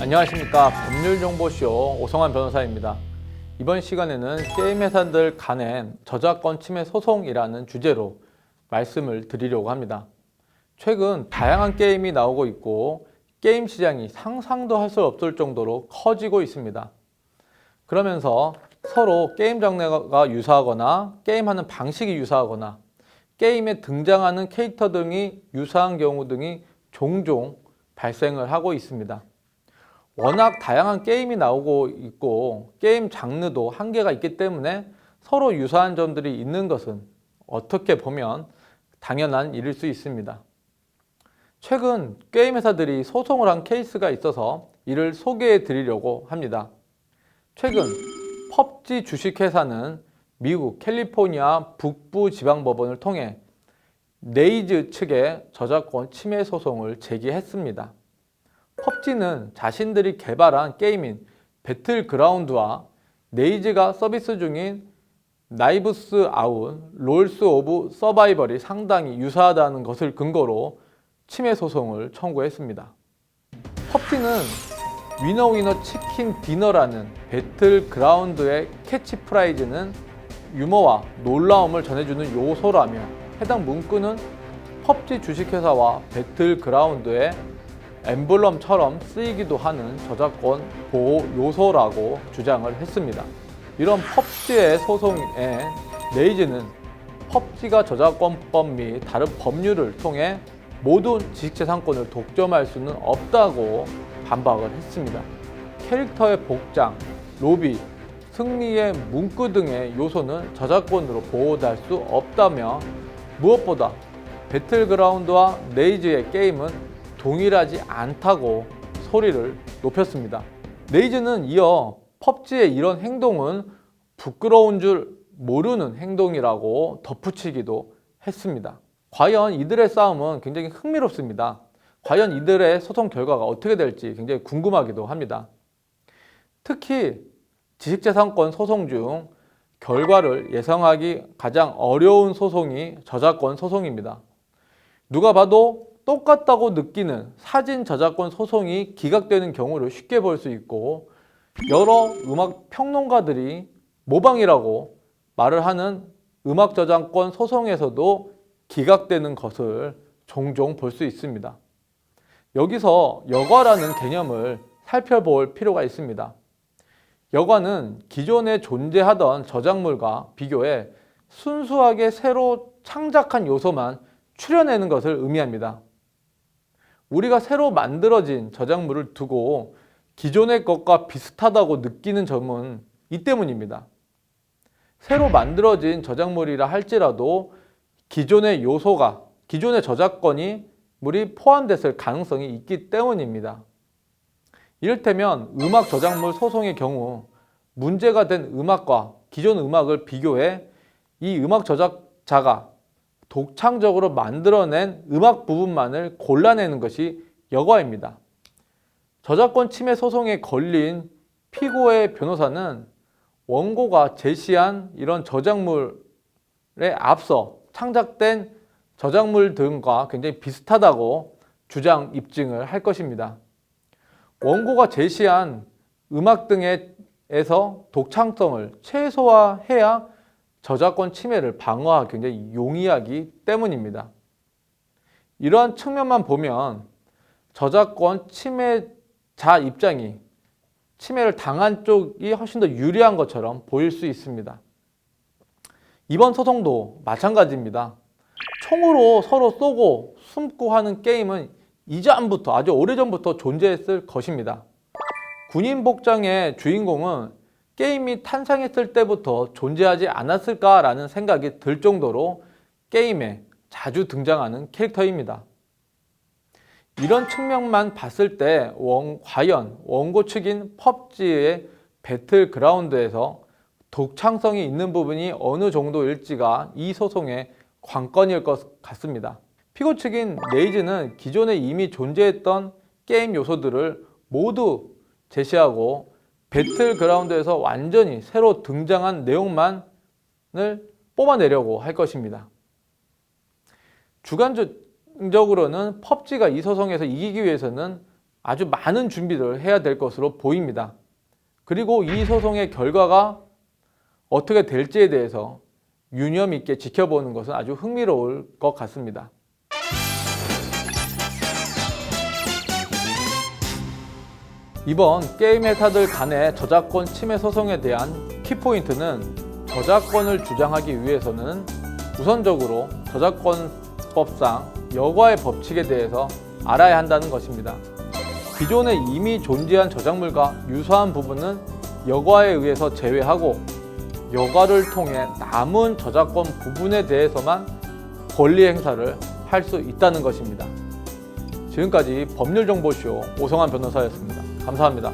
안녕하십니까. 법률정보쇼 오성환 변호사입니다. 이번 시간에는 게임 회사들 간의 저작권 침해 소송이라는 주제로 말씀을 드리려고 합니다. 최근 다양한 게임이 나오고 있고 게임 시장이 상상도 할 수 없을 정도로 커지고 있습니다. 그러면서 서로 게임 장르가 유사하거나 게임하는 방식이 유사하거나 게임에 등장하는 캐릭터 등이 유사한 경우 등이 종종 발생을 하고 있습니다. 워낙 다양한 게임이 나오고 있고 게임 장르도 한계가 있기 때문에 서로 유사한 점들이 있는 것은 어떻게 보면 당연한 일일 수 있습니다. 최근 게임 회사들이 소송을 한 케이스가 있어서 이를 소개해 드리려고 합니다. 최근 펍지 주식회사는 미국 캘리포니아 북부 지방법원을 통해 네이즈 측에 저작권 침해 소송을 제기했습니다. 펍지는 자신들이 개발한 게임인 배틀그라운드와 네이즈가 서비스 중인 나이브스 아웃, 롤스 오브 서바이벌이 상당히 유사하다는 것을 근거로 침해 소송을 청구했습니다. 펍지는 위너 위너 치킨 디너라는 배틀그라운드의 캐치프라이즈는 유머와 놀라움을 전해주는 요소라며 해당 문구는 펍지 주식회사와 배틀그라운드의 엠블럼처럼 쓰이기도 하는 저작권 보호 요소라고 주장을 했습니다. 이런 펍지의 소송에 네이즈는 펍지가 저작권법 및 다른 법률을 통해 모든 지식재산권을 독점할 수는 없다고 반박을 했습니다. 캐릭터의 복장, 로비, 승리의 문구 등의 요소는 저작권으로 보호할 수 없다며 무엇보다 배틀그라운드와 네이즈의 게임은 동일하지 않다고 소리를 높였습니다. 네이즈는 이어 펍지의 이런 행동은 부끄러운 줄 모르는 행동이라고 덧붙이기도 했습니다. 과연 이들의 싸움은 굉장히 흥미롭습니다. 과연 이들의 소송 결과가 어떻게 될지 굉장히 궁금하기도 합니다. 특히 지식재산권 소송 중 결과를 예상하기 가장 어려운 소송이 저작권 소송입니다. 누가 봐도 똑같다고 느끼는 사진 저작권 소송이 기각되는 경우를 쉽게 볼 수 있고 여러 음악 평론가들이 모방이라고 말을 하는 음악 저작권 소송에서도 기각되는 것을 종종 볼 수 있습니다. 여기서 여과라는 개념을 살펴볼 필요가 있습니다. 여과는 기존에 존재하던 저작물과 비교해 순수하게 새로 창작한 요소만 추려내는 것을 의미합니다. 우리가 새로 만들어진 저작물을 두고 기존의 것과 비슷하다고 느끼는 점은 이 때문입니다. 새로 만들어진 저작물이라 할지라도 기존의 요소가, 기존의 저작권이 물이 포함됐을 가능성이 있기 때문입니다. 이를테면 음악 저작물 소송의 경우 문제가 된 음악과 기존 음악을 비교해 이 음악 저작자가 독창적으로 만들어낸 음악 부분만을 골라내는 것이 여과입니다. 저작권 침해 소송에 걸린 피고의 변호사는 원고가 제시한 이런 저작물에 앞서 창작된 저작물 등과 굉장히 비슷하다고 주장 입증을 할 것입니다. 원고가 제시한 음악 등에서 독창성을 최소화해야 저작권 침해를 방어하기 굉장히 용이하기 때문입니다. 이러한 측면만 보면 저작권 침해자 입장이 침해를 당한 쪽이 훨씬 더 유리한 것처럼 보일 수 있습니다. 이번 소송도 마찬가지입니다. 총으로 서로 쏘고 숨고 하는 게임은 이전부터 아주 오래전부터 존재했을 것입니다. 군인 복장의 주인공은 게임이 탄생했을 때부터 존재하지 않았을까라는 생각이 들 정도로 게임에 자주 등장하는 캐릭터입니다. 이런 측면만 봤을 때 과연 원고 측인 펍지의 배틀그라운드에서 독창성이 있는 부분이 어느 정도일지가 이 소송의 관건일 것 같습니다. 피고 측인 네이즈는 기존에 이미 존재했던 게임 요소들을 모두 제시하고 배틀그라운드에서 완전히 새로 등장한 내용만을 뽑아내려고 할 것입니다. 주관적으로는 펍지가 이 소송에서 이기기 위해서는 아주 많은 준비를 해야 될 것으로 보입니다. 그리고 이 소송의 결과가 어떻게 될지에 대해서 유념 있게 지켜보는 것은 아주 흥미로울 것 같습니다. 이번 게임 회사들 간의 저작권 침해 소송에 대한 키포인트는 저작권을 주장하기 위해서는 우선적으로 저작권법상 여과의 법칙에 대해서 알아야 한다는 것입니다. 기존에 이미 존재한 저작물과 유사한 부분은 여과에 의해서 제외하고 여과를 통해 남은 저작권 부분에 대해서만 권리 행사를 할 수 있다는 것입니다. 지금까지 법률정보쇼 오성환 변호사였습니다. 감사합니다.